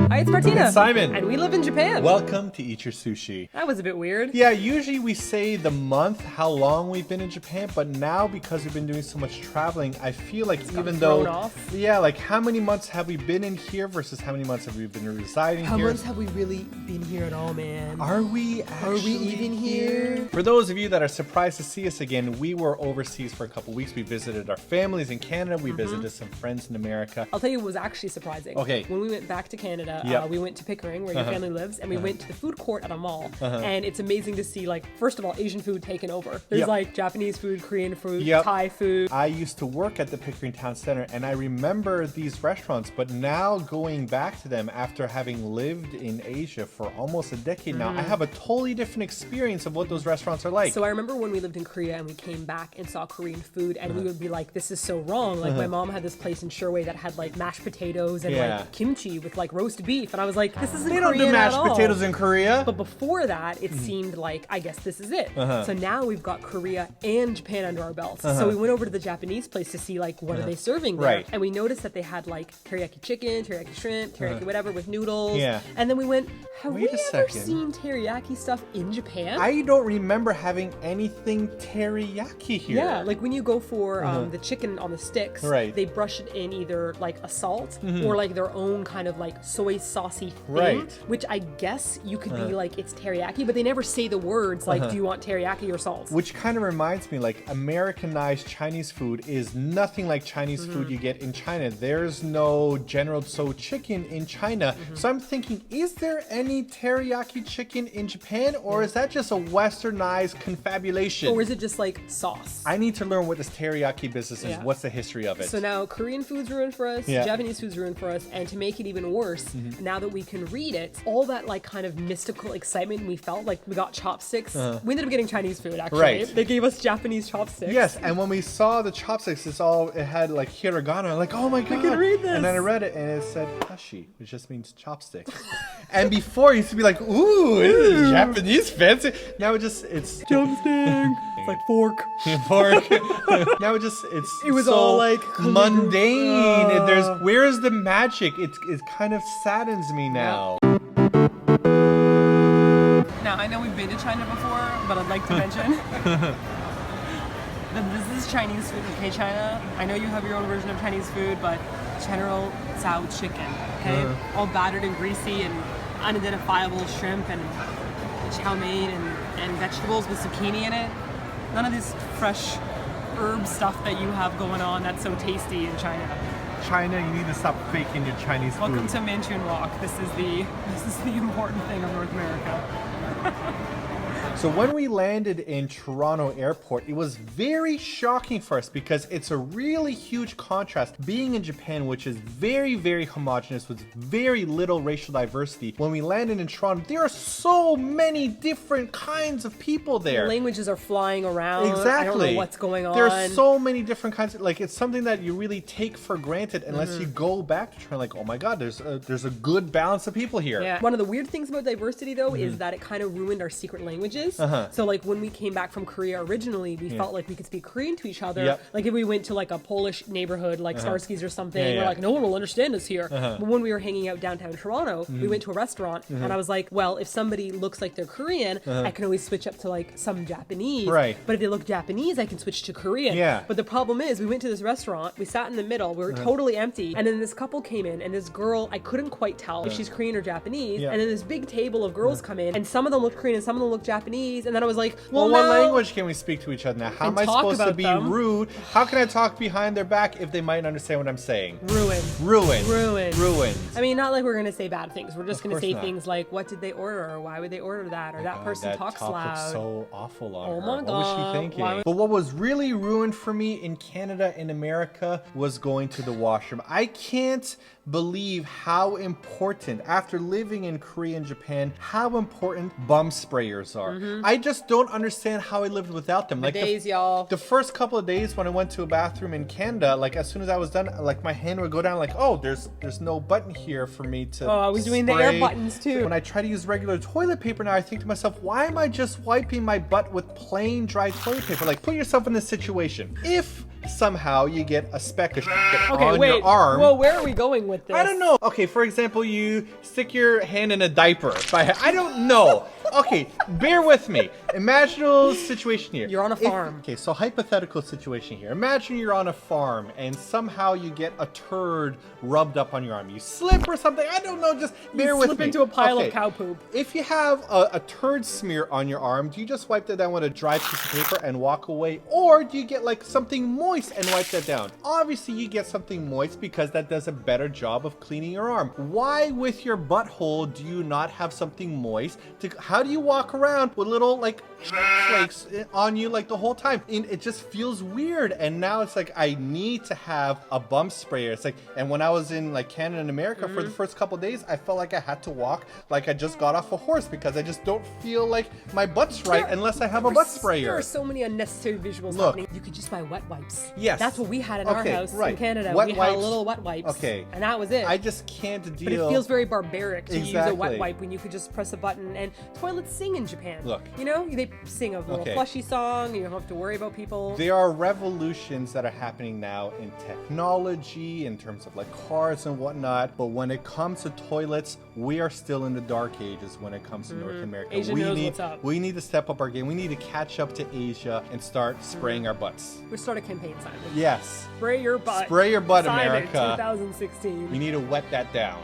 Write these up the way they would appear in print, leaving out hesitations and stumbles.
Hi, it's Martina. It's Simon. And we live in Japan. Welcome to Eat Your Sushi. That was a bit weird. Yeah, usually we say the month, how long we've been in Japan, but now because we've been doing so much traveling, I feel like It's even gotten though... thrown off. Yeah, like how many months have we been in here versus how many months have we been residing How here? months have we really been here at all, man? Are we actually even here? For those of you that are surprised to see us again, we were overseas for a couple weeks. We visited our families in Canada. We visited some friends in America. I'll tell you what was actually surprising. Okay. When we went back to Canada, Yep. we went to Pickering, where your family lives, and we went to the food court at a mall. And it's amazing to see, like, first of all, Asian food taken over. There's Yep. like Japanese food, Korean food, Yep. Thai food. I used to work at the Pickering Town Center and I remember these restaurants, but now going back to them after having lived in Asia for almost a decade now, I have a totally different experience of what those restaurants are like. So I remember when we lived in Korea and we came back and saw Korean food and we would be like, this is so wrong. Like my mom had this place in Sherway that had like mashed potatoes and Yeah. like kimchi with like roast beef. And I was like, this isn't They don't Korean do mashed at all. potatoes in Korea. But before that, it seemed like, I guess this is it. So now we've got Korea and Japan under our belts. So we went over to the Japanese place to see like, what are they serving there? Right. And we noticed that they had like teriyaki chicken, teriyaki shrimp, teriyaki whatever with noodles. Yeah. And then we went, have Wait we a ever second. seen teriyaki stuff in Japan? I don't remember having anything teriyaki here. Yeah, like when you go for the chicken on the sticks, Right. they brush it in either like a salt or like their own kind of like soy saucy thing, Right. which I guess you could be like, it's teriyaki, but they never say the words like, do you want teriyaki or salt? Which kind of reminds me, like, Americanized Chinese food is nothing like Chinese food you get in China. There's no General Tso chicken in China. So I'm thinking, is there any teriyaki chicken in Japan, or is that just a westernized confabulation? Or is it just like sauce? I need to learn what this teriyaki business is. Yeah. What's the history of it? So now Korean food's ruined for us, Yeah. Japanese food's ruined for us, and to make it even worse, now that we can read it, all that like kind of mystical excitement we felt, like we got chopsticks. We ended up getting Chinese food actually. Right. They gave us Japanese chopsticks. Yes, and when we saw the chopsticks, it had like hiragana. Like, oh my god! can read this. And then I read it, and it said hashi, which just means chopsticks. And before, it used to be like, ooh, this is Japanese fancy. Now it's Chopstick. It's like fork. pork. Now it was all like mundane. Where's the magic? It kind of saddens me now. Now, I know we've been to China before, but I'd like to mention that this is Chinese food, okay, China? I know you have your own version of Chinese food, but General Tso chicken, okay? All battered and greasy and unidentifiable shrimp and chow mein and vegetables with zucchini in it. None of this fresh herb stuff that you have going on that's so tasty in China. China, you need to stop faking your Chinese food. Welcome to Manchun Walk. This is the important thing of North America. So when we landed in Toronto Airport, it was very shocking for us because it's a really huge contrast being in Japan, which is very, very homogenous with very little racial diversity. When we landed in Toronto, there are so many different kinds of people there. Languages are flying around. Exactly. I don't know what's going on. There's so many different kinds of, like, it's something that you really take for granted unless you go back to Toronto, like, oh my god, there's a good balance of people here. Yeah. One of the weird things about diversity, though, is that it kind of ruined our secret languages. So, like, when we came back from Korea originally, we felt like we could speak Korean to each other. Yep. Like, if we went to, like, a Polish neighborhood, like Starsky's or something, Yeah, we're yeah. like, no one will understand us here. But when we were hanging out downtown Toronto, we went to a restaurant, and I was like, well, if somebody looks like they're Korean, I can always switch up to, like, some Japanese. Right. But if they look Japanese, I can switch to Korean. Yeah. But the problem is, we went to this restaurant, we sat in the middle, we were totally empty, and then this couple came in, and this girl, I couldn't quite tell if she's Korean or Japanese, Yeah. and then this big table of girls come in, and some of them looked Korean and some of them looked Japanese, and then I was like, Well, well, what now- language can we speak to each other now? How And am I talk supposed to about be them. rude? How can I talk behind their back if they might understand what I'm saying? Ruined. Ruined. I mean, not like we're gonna say bad things. We're just Of gonna course say not. things like, "What did they order?" or "Why would they order that?" or "That person talks talk loud." looks so awful on Oh her. my What God, was she thinking? why would- But what was really ruined for me in Canada and America was going to the washroom. I can't believe how important, after living in Korea and Japan, how important bum sprayers are. I just don't understand how I lived without them. The days, y'all. The first couple of days when I went to a bathroom in Canada, like as soon as I was done, like my hand would go down, like, oh, there's no button here for me to. Oh, I was doing the air buttons too. When I try to use regular toilet paper now, I think to myself, why am I just wiping my butt with plain dry toilet paper? Like, put yourself in this situation. If somehow you get a speck of shit on your arm. Well, where are we going with this? I don't know. Okay, for example, you stick your hand in a diaper. I don't know. Okay, bear with me. Imaginal situation here. You're on a farm. Okay, so hypothetical situation here. Imagine you're on a farm and somehow you get a turd rubbed up on your arm. You slip or something. I don't know. Just bear with me. Slip into a pile of cow poop. If you have a turd smear on your arm, do you just wipe that down with a dry piece of paper and walk away? Or do you get like something moist and wipe that down? Obviously, you get something moist because that does a better job of cleaning your arm. Why with your butthole do you not have something moist? How do you walk around with little like flakes on you like the whole time? And it just feels weird. And now it's like I need to have a bum sprayer. It's like, and when I was in like Canada and America for the first couple of days, I felt like I had to walk like I just got off a horse because I just don't feel like my butt's right unless I have a butt sprayer. There are so many unnecessary visuals happening. You could just buy wet wipes. Yes. That's what we had in our house in Canada. Wet we wipes. had little wet wipes. Okay. And that was it. I just can't deal. But it feels very barbaric to use a Exactly. wet wipe when you could just press a button. And toilets sing in Japan. Look. You know, they sing a little flushy song. You don't have to worry about people. There are revolutions that are happening now in technology, in terms of like cars and whatnot. But when it comes to toilets, we are still in the dark ages when it comes to North America. Asia knows what's up. We need to step up our game. We need to catch up to Asia and start spraying our butts. We'll start a campaign, Simon. Yes. Spray your butt. Spray your butt, Simon, America. 2016. We need to wet that down.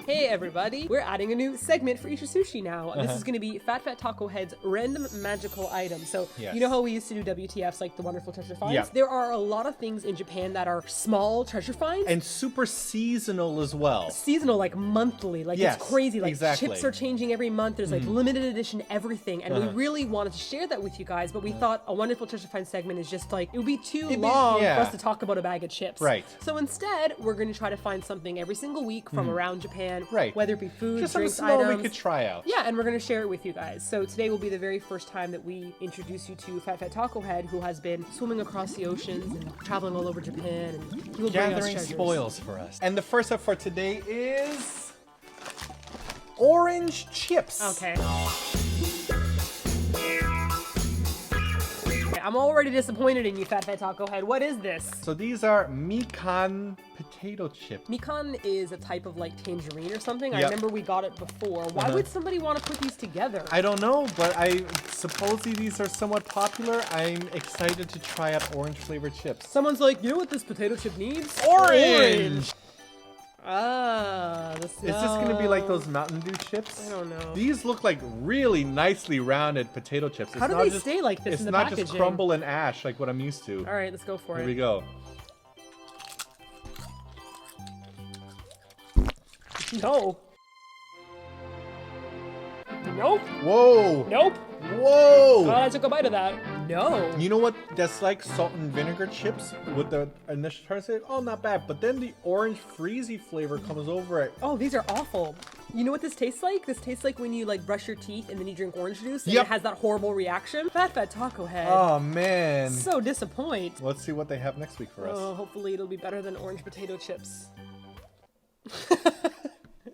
Hey everybody, we're adding a new segment for Eat Your Sushi now. This is going to be Fat Fat Taco Head's random magical items. So, you know how we used to do WTFs like the Wonderful Treasure Finds? Yeah. There are a lot of things in Japan that are small treasure finds. And super seasonal as well. Seasonal, like monthly, like it's crazy. Like chips are changing every month. There's like limited edition everything. And we really wanted to share that with you guys, but we thought a Wonderful Treasure Find segment is just like, it would be too long for us to talk about a bag of chips. Right. So instead, we're going to try to find something every single week from around Japan. Right. Whether it be food, just drinks, something small items. we could try out. Yeah, and we're going to share it with you guys. So today will be the very first time that we introduce you to Fat Fat Taco Head, who has been swimming across the oceans and traveling all over Japan, and he will bring us Gathering treasures. spoils for us. And the first up for today is orange chips. Okay. I'm already disappointed in you, Fat Fat Taco Head. What is this? So these are mikan potato chips. Mikan is a type of like tangerine or something. I remember we got it before. Why would somebody want to put these together? I don't know, but I supposedly these are somewhat popular. I'm excited to try out orange flavored chips. Someone's like, you know what this potato chip needs? Orange! Ah, Is this gonna be like those Mountain Dew chips? I don't know. These look like really nicely rounded potato chips. How do they stay like this in the packaging? It's not just crumble and ash like what I'm used to. All right, let's go for it. Here we go. No. Nope. Whoa. Nope. Whoa. I took a bite of that. No. You know what? That's like salt and vinegar chips with the initial turn. Say, oh, not bad. But then the orange freezy flavor comes over it. Oh, these are awful. You know what this tastes like? This tastes like when you like brush your teeth and then you drink orange juice and it has that horrible reaction. Fat Fat Taco Head. Oh, man. So disappoint. Let's see what they have next week for us. Oh, hopefully it'll be better than orange potato chips.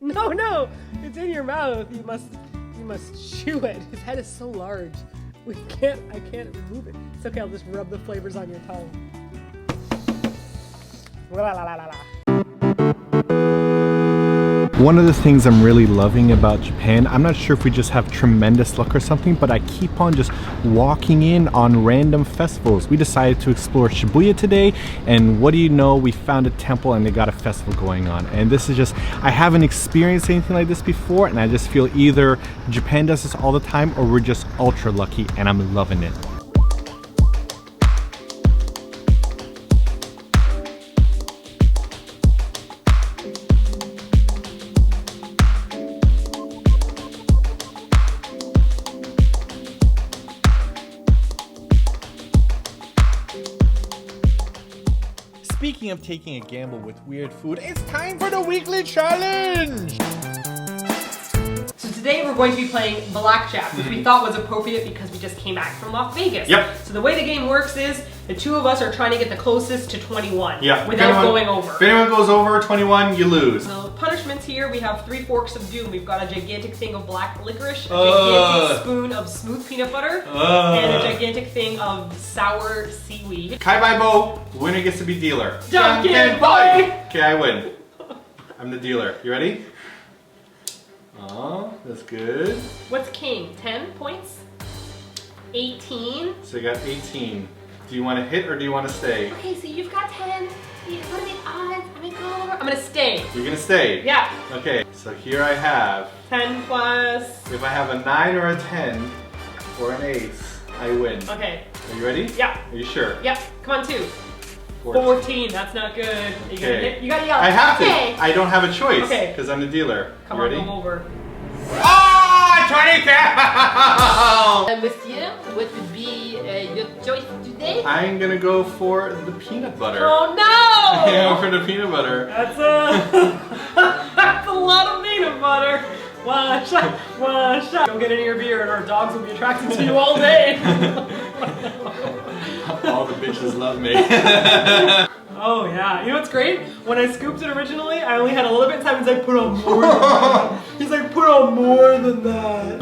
No, it's in your mouth. You must chew it. His head is so large. I can't remove it. It's okay, I'll just rub the flavors on your tongue. La la la la la. One of the things I'm really loving about Japan, I'm not sure if we just have tremendous luck or something, but I keep on just walking in on random festivals. We decided to explore Shibuya today, and what do you know, we found a temple and they got a festival going on. And this is just, I haven't experienced anything like this before, and I just feel either Japan does this all the time or we're just ultra lucky, and I'm loving it. Speaking of taking a gamble with weird food, it's time for the weekly challenge! So today we're going to be playing blackjack, which we thought was appropriate because we just came back from Las Vegas. Yep. So the way the game works is the two of us are trying to get the closest to 21 Yeah. without going over. If anyone goes over 21, you lose. So punishments here, we have 3 forks of doom. We've got a gigantic thing of black licorice, a gigantic spoon of smooth peanut butter, and a gigantic thing of sour seaweed. Kai Bai Bo, winner gets to be dealer. Duncan boy! Okay, I win. I'm the dealer. You ready? Oh, that's good. What's king? 10 points? 18? So you got 18. Do you want to hit or do you want to stay? Okay, so you've got 10. What are the odds? I'm gonna go over. I'm gonna stay. You're gonna stay? Yeah. Okay, so here I have 10 plus. if I have a 9 or a 10 or an ace, I win. Okay. Are you ready? Yeah. Are you sure? Yep. Come on, 2. 14. 14. That's not good. You gotta hit. You gotta yell. I have to. Okay. I don't have a choice. Okay. Because I'm the dealer. Come you on, ready? go over. Ah, 20 pounds! Monsieur, what would be your choice today? I'm gonna go for the peanut butter. Oh no! Yeah, for the peanut butter. That's that's a lot of peanut butter. One shot, one shot. Go get into your beer and our dogs will be attracted to you all day. All the bitches love me. Oh yeah, you know what's great? When I scooped it originally, I only had a little bit of time. He's like, put on more than that. He's like, put on more than that.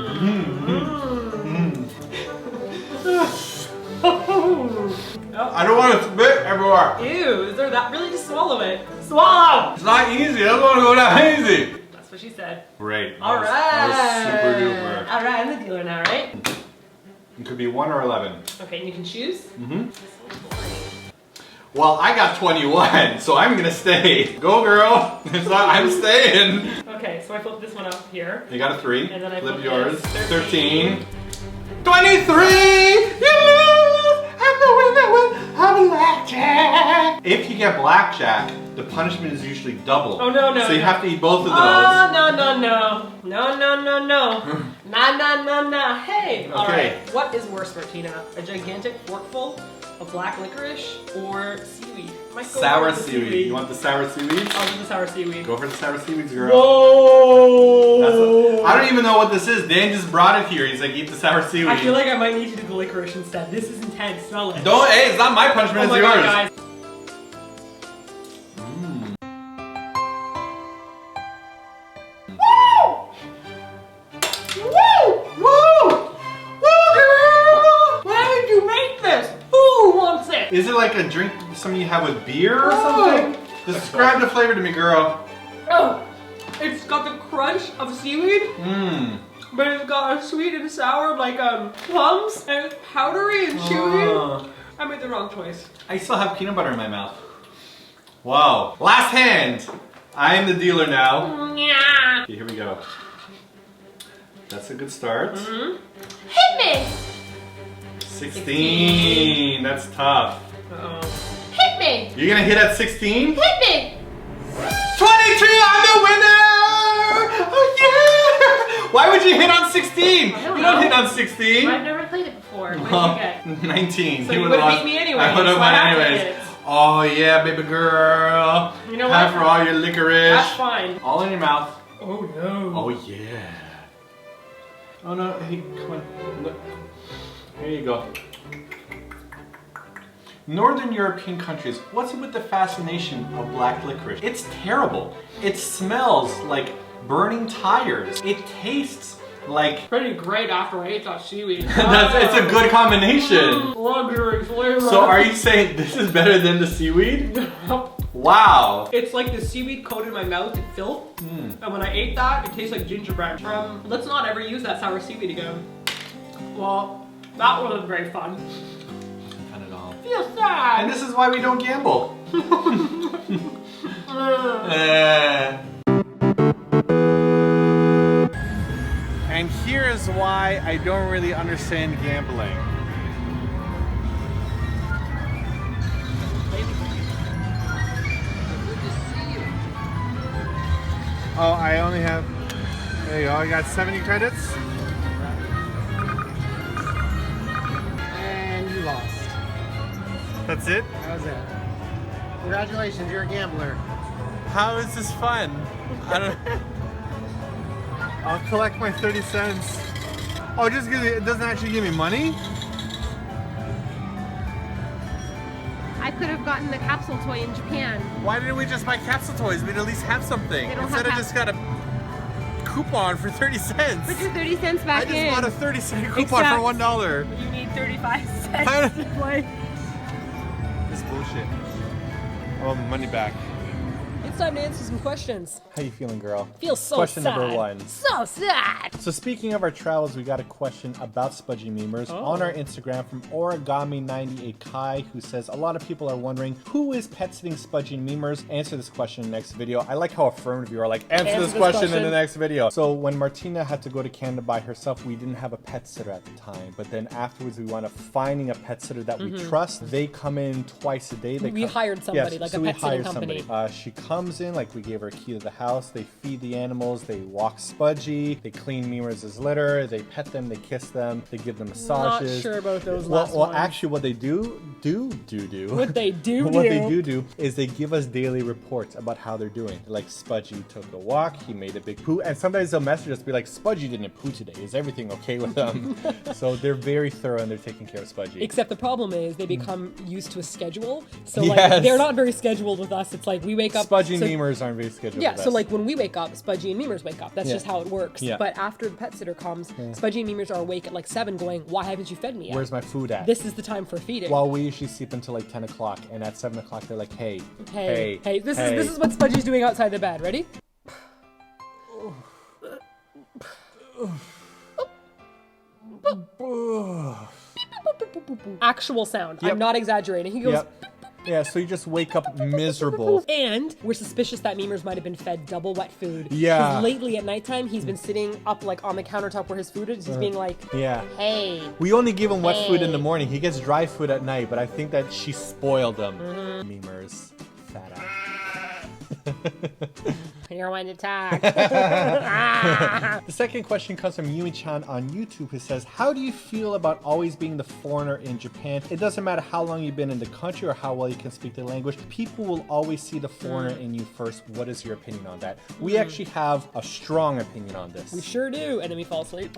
I don't want to spit everywhere. Ew, is there that? Really, just swallow it. Swallow! It's not easy. I don't want to go that easy. That's what she said. Great. Alright. That was super duper. Alright, I'm the dealer now, right? It could be 1 or 11. Okay, and you can choose? Mm-hmm. Well, I got 21, so I'm gonna stay. Go, girl. It's not, I'm staying. Okay, so I flip this one up here. You got a 3. And then I flip flip yours. this. 13. 23! You lose! I'm the winner of blackjack! If you get blackjack, the punishment is usually double. Oh, no, no, So you no. have to eat both of those. Oh, no, no, no. No, no, no, no. Nah, nah, nah, nah. Hey! Okay. Alright, what is worse, Martina? A gigantic forkful of black licorice or seaweed? Might go Sour with the seaweed. You want the sour seaweed? I'll do the sour seaweed. Go for the sour seaweeds, girl. Whoa! I don't even know what this is. Dan just brought it here. He's like, eat the sour seaweed. I feel like I might need to do the licorice instead. This is intense. Smell it. Don't, hey, it's not my punishment, Oh it's my yours. God, guys. Why did you make this? Who wants it? Is it like a drink something you have with beer or something? Describe the flavor to me, girl. Oh, it's got the crunch of seaweed, Mmm. but it's got a sweet and sour like plums, and it's powdery and chewy. I made the wrong choice. I still have peanut butter in my mouth. Wow. Last hand. I am the dealer now. Yeah. Okay, here we go. That's a good start. Hit me. 16. That's tough. Uh-oh. Hit me. You're gonna hit at 16? Hit me. 22! I'm the winner! Oh yeah! Why would you hit on 16? I don't You know. don't hit on 16. I've never played it before. What did you get? 19. So you would've would've beat me anyway, I would have so won I have to anyways. hit. Oh yeah, baby girl. You know Time what? for all your licorice. That's fine. All in your mouth. Oh no. Oh yeah. Oh no, hey, come on. Look. Here you go. Northern European countries, what's it with the fascination of black licorice? It's terrible. It smells like burning tires. It tastes like... Pretty great after I ate that seaweed. It's a good combination. Luxury flavor. So are you saying this is better than the seaweed? Wow. It's like the seaweed coated my mouth in filth. And when I ate that, it tastes like gingerbread. Let's not ever use that sour seaweed again. Well, that wasn't very fun. Not at all. Feel sad. And this is why we don't gamble. And here is why I don't really understand gambling. Oh, I only have, there you go, I got 70 credits. And you lost. That's it? That was it. Congratulations, you're a gambler. How is this fun? I don't. I'll collect my 30 cents. Oh, it just gives me, it doesn't actually give me money? I could have gotten the capsule toy in Japan. Why didn't we just buy capsule toys? We'd at least have something. They don't Instead have of just got a coupon for 30 cents. Put your 30 cents back in. I just bought a 30-cent coupon for $1. You need 35 cents to play. This is bullshit. I want my money back. It's time to answer some questions. How you feeling, girl? Feel so Question sad. number 1. So sad. So speaking of our travels, we got a question about Spudgy Memers on our Instagram from Origami98Kai, who says, a lot of people are wondering, who is pet sitting Spudgy Memers? Answer this question in the next video. I like how affirmative you are, like, answer this question in the next video. So when Martina had to go to Canada by herself, we didn't have a pet sitter at the time. But then afterwards, we wound up finding a pet sitter that we trust. They come in twice a day. We hired somebody, like a pet sitting company. She comes in, like we gave her a key to the house. They feed the animals. They walk Spudgy. They clean Memers' litter. They pet them. They kiss them. They give them massages. Not sure about those well, ones. actually, what they do. What they do What they do is they give us daily reports about how they're doing. Like, Spudgy took a walk. He made a big poo. And sometimes they'll message us, be like, Spudgy didn't poo today. Is everything okay with them? So they're very thorough and they're taking care of Spudgy. Except the problem is they become used to a schedule. So like they're not very scheduled with us. It's like we wake up. Spudgy and Memers aren't very scheduled. Yeah, with so us. like when we wake up, Spudgy and Memers wake up. That's just how it works. Yeah. But after the pet sitter comes, Spudgy and Memers are awake at like 7 going, why haven't you fed me yet? Where's my food at? This is the time for feeding. Well, we usually sleep until like 10 o'clock, and at 7 o'clock they're like, hey, this is what Spudgy's doing outside the bed. Ready? Actual sound. Yep. I'm not exaggerating. He goes. Yep. Yeah, so you just wake up miserable. And we're suspicious that Memers might have been fed double wet food. Yeah. 'Cause lately at nighttime, he's been sitting up like on the countertop where his food is. He's being like, Yeah. hey. We only give him wet food in the morning. He gets dry food at night, but I think that she spoiled him. Memers, fat ass. You're one to talk. The second question comes from Yumi-chan on YouTube, who says, how do you feel about always being the foreigner in Japan? It doesn't matter how long you've been in the country or how well you can speak the language. People will always see the foreigner in you first. What is your opinion on that? We actually have a strong opinion on this. We sure do. And then we fall asleep.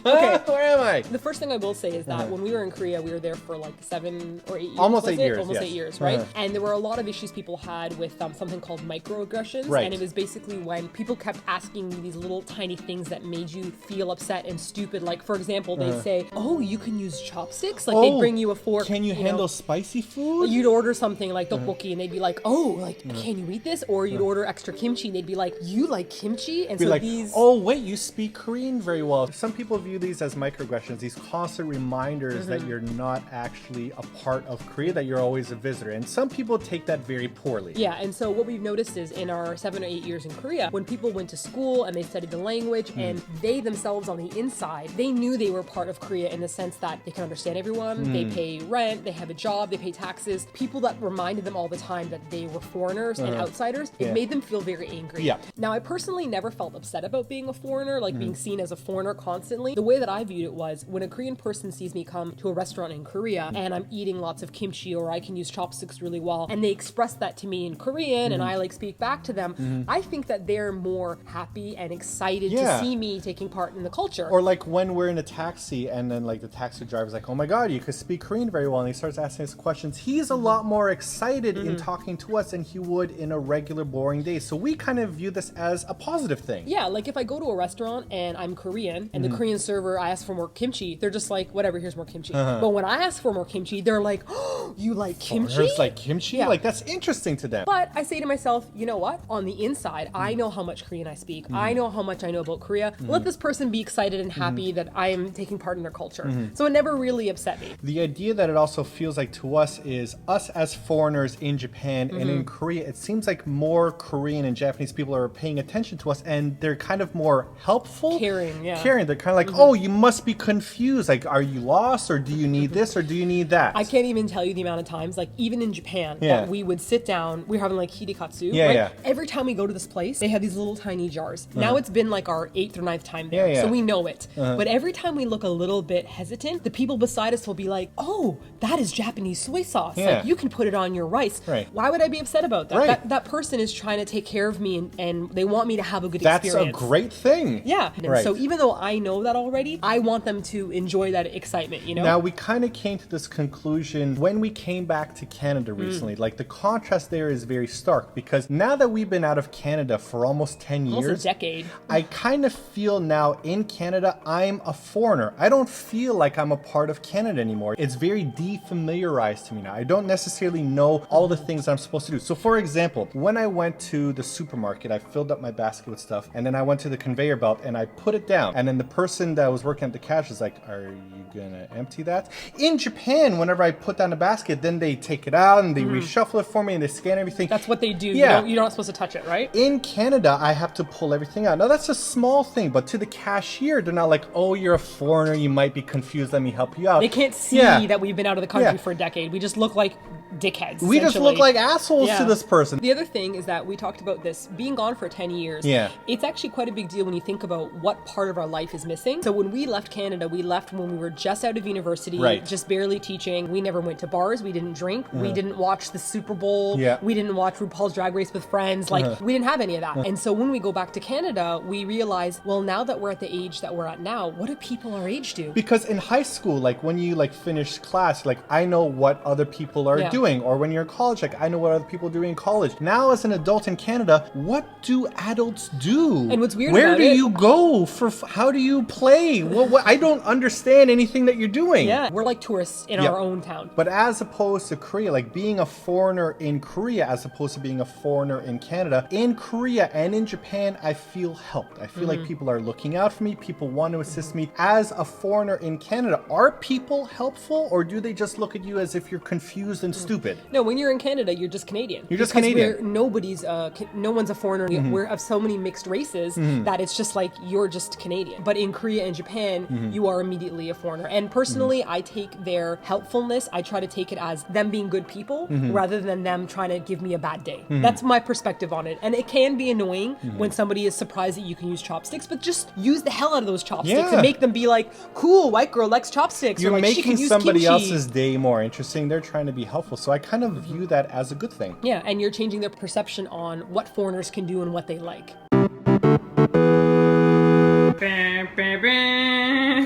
Okay, where am I? The first thing I will say is that when we were in Korea, we were there for like 7 or 8 years. Almost 8 years. Almost yes. 8 years, right? And there were a lot of issues people had with something called microaggressions. Right. And it was basically when people kept asking me these little tiny things that made you feel upset and stupid. Like, for example, they'd say, oh, you can use chopsticks? Like, they'd bring you a fork. Can you handle spicy food? You'd order something like tteokbokki, and they'd be like, oh, like, can you eat this? Or you'd order extra kimchi, and they'd be like, you like kimchi? And Be so like, these... oh wait, you speak Korean very well. Some people view these as microaggressions, these constant reminders that you're not actually a part of Korea, that you're always a visitor. And some people take that very poorly. Yeah, and so what we've noticed is in our 7 or 8 years in Korea, when people went to school and they studied the language and they themselves on the inside, they knew they were part of Korea in the sense that they can understand everyone, they pay rent, they have a job, they pay taxes. People that reminded them all the time that they were foreigners and outsiders, it made them feel very angry. Yeah. Now, I personally never felt upset about being a foreigner, like being seen as a foreigner constantly. The way that I viewed it was when a Korean person sees me come to a restaurant in Korea and I'm eating lots of kimchi or I can use chopsticks really well, and they express that to me in Korean and I like speak back to them, I think that they're more happy and excited to see me taking part in the culture. Or like when we're in a taxi and then like the taxi driver's like, oh my god, you could speak Korean very well, and he starts asking us questions. He's a lot more excited in talking to us than he would in a regular boring day. So we kind of view this as a positive thing. Yeah, like if I go to a restaurant and I'm Korean and the Korean server, I ask for more kimchi, they're just like, whatever, here's more kimchi. But when I ask for more kimchi, they're like, oh, you like kimchi? Foreigners like kimchi? Yeah. Like, that's interesting to them. But I say to myself, you know what? On the inside, I know how much Korean I speak. I know how much I know about Korea. Let this person be excited and happy that I am taking part in their culture. So it never really upset me. The idea that it also feels like to us is us as foreigners in Japan and in Korea, it seems like more Korean and Japanese people are paying attention to us and they're kind of more helpful. Caring, yeah. Caring. They're kind of like, oh, you must be confused. Like, are you lost or do you need this or do you need that? I can't even tell you the amount of times, like even in Japan, that we would sit down, we were having like hidikatsu. Yeah, right? yeah. Every time we go to this place, they have these little tiny jars. Now it's been like our 8th or 9th time there, Yeah, yeah. so we know it. But every time we look a little bit hesitant, the people beside us will be like, "Oh, that is Japanese soy sauce. Yeah. Like you can put it on your rice." Right. Why would I be upset about that? Right. That person is trying to take care of me, and they want me to have a good That's experience. a great thing. Yeah. And Right. so even though I know that already, I want them to enjoy that excitement, you know? Now, we kind of came to this conclusion when we came back to Canada recently. Like, the contrast there is very stark because now that we've been out of Canada for almost 10 years, Almost a decade. I kind of feel now in Canada, I'm a foreigner. I don't feel like I'm a part of Canada anymore. It's very defamiliarized to me now. I don't necessarily know all the things I'm supposed to do. So, for example, when I went to the supermarket, I filled up my basket with stuff, and then I went to the conveyor belt and I put it down. And then the person that was working at the cash was like, "Are you gonna empty that?" In Japan, whenever I put down the basket, then they take it out and they reshuffle it for me and they scan everything. That's what they do. Yeah. You're not supposed to touch it, right? In Canada, I have to pull everything out. Now, that's a small thing, but to the cashier, they're not like, "Oh, you're a foreigner, you might be confused, let me help you out." They can't see Yeah. that we've been out of the country Yeah. for a decade. We just look like dickheads. We just look essentially. like assholes Yeah. to this person. The other thing is that we talked about this being gone for 10 years. Yeah. It's actually quite a big deal when you think about what part of our life is missing. So when we left Canada, we left when we were just out of university, Right. just barely teaching. We never went to bars. We didn't drink. We didn't watch the Super Bowl. Yeah. We didn't watch RuPaul's Drag Race with friends. Like, we didn't have any of that. And so when we go back to Canada, we realize, well, now that we're at the age that we're at now, what do people our age do? Because in high school, like when you like finish class, like I know what other people are Yeah. doing, or when you're in college, like I know what other people are doing in college. Now, as an adult in Canada, what do adults do? And what's weird Where about do it- you go for? How do you play? What? I don't understand anything that you're doing. Yeah, we're like tourists in Yeah. our own town. But as opposed to Korea, like being a foreigner in Korea as opposed to being a foreigner in Canada, in Korea and in Japan, I feel helped. I feel like people are looking out for me. People want to assist me. As a foreigner in Canada, are people helpful or do they just look at you as if you're confused and stupid? No, when you're in Canada, you're just Canadian. You're just Because Canadian. no one's a foreigner. We're of so many mixed races that it's just like you're just Canadian. But in Korea and Japan, you are immediately a foreigner. And personally, I take their helpfulness, I try to take it as them being good people rather than them trying to give me a bad day. That's my perspective on it. And it can be annoying when somebody is surprised that you can use chopsticks, but just use the hell out of those chopsticks Yeah. and make them be like, cool, white girl likes chopsticks. You're or like, she making can use somebody kimchi. else's day more interesting. They're trying to be helpful. So I kind of view that as a good thing. Yeah, and you're changing their perception on what foreigners can do and what they like.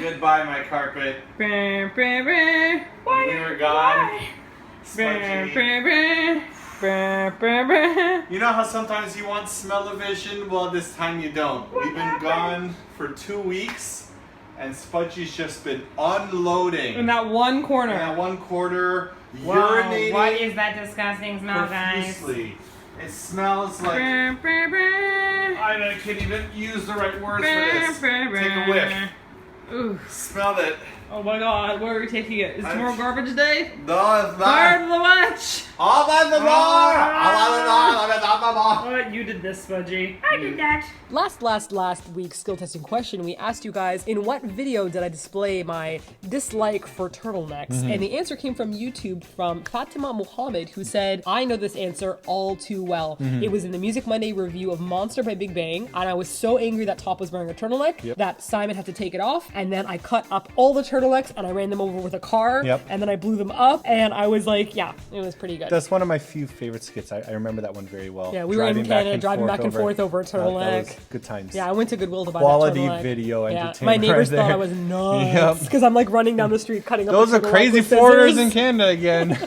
Goodbye, my carpet. Why? We were gone. You know how sometimes you want smell-o-vision? Well, this time you don't. We've been gone for 2 weeks, and Spudgy's just been unloading. In that one corner. In that one quarter, Whoa, urinating what is that disgusting smell, guys? profusely. It smells like... I can't even use the right words for this. Take a whiff. Ooh. Smell it. Oh my god, where are we taking it? Is I'm- tomorrow garbage day? No, it's Guard not. the watch! Open the door! What? You did this, Spudgy. I did that. Last week's skill testing question, we asked you guys, in what video did I display my dislike for turtlenecks? And the answer came from YouTube from Fatima Mohammed, who said, I know this answer all too well. It was in the Music Monday review of Monster by Big Bang, and I was so angry that Top was wearing a turtleneck that Simon had to take it off, and then I cut up all the turtlenecks and I ran them over with a car, and then I blew them up, and I was like, yeah, it was pretty good. That's one of my few favorite skits. I remember that one very well. Yeah, we were in Canada driving back and forth over a turtleneck. That was good times. Yeah, I went to Goodwill to buy Quality that turtleneck. video Yeah, entertainment. my neighbors right thought there. I was nuts Yep. because I'm like running down the street cutting up. Those a are turtleneck crazy with foreigners scissors. in Canada again.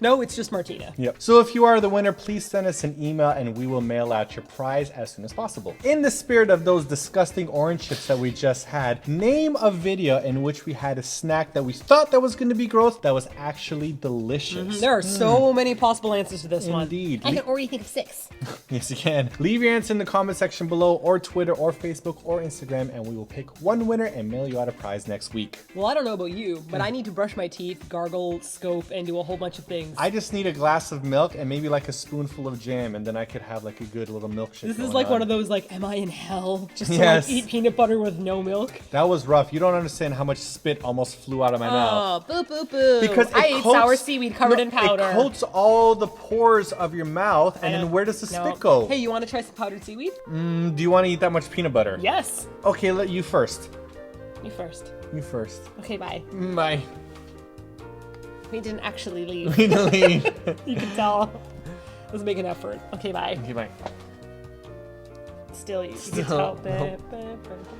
No, it's just Martina. Yep. So if you are the winner, please send us an email and we will mail out your prize as soon as possible. In the spirit of those disgusting orange chips that we just had, name a video in which we had a snack that we thought that was going to be gross that was actually delicious. There are so many possible answers to this one. Indeed. I can already think of 6. Yes, you can. Leave your answer in the comment section below, or Twitter, or Facebook, or Instagram, and we will pick one winner and mail you out a prize next week. Well, I don't know about you, but I need to brush my teeth, gargle, scope, and do a whole bunch bunch of things. I just need a glass of milk and maybe like a spoonful of jam, and then I could have like a good little milkshake. This is going like on. one of those like, am I in hell? Just to Yes. like eat peanut butter with no milk. That was rough. You don't understand how much spit almost flew out of my mouth. Oh, boo boo boo. Because I it ate coats- sour seaweed covered in powder. It coats all the pores of your mouth, and then where does the No. spit go? Hey, you want to try some powdered seaweed? Do you want to eat that much peanut butter? Yes. Okay, let you first. You first. You first. Okay, bye. Bye. We didn't actually leave. We need to leave. You can tell. Let's make an effort. Okay, bye. Okay, bye. Still, you can Still, tell. no.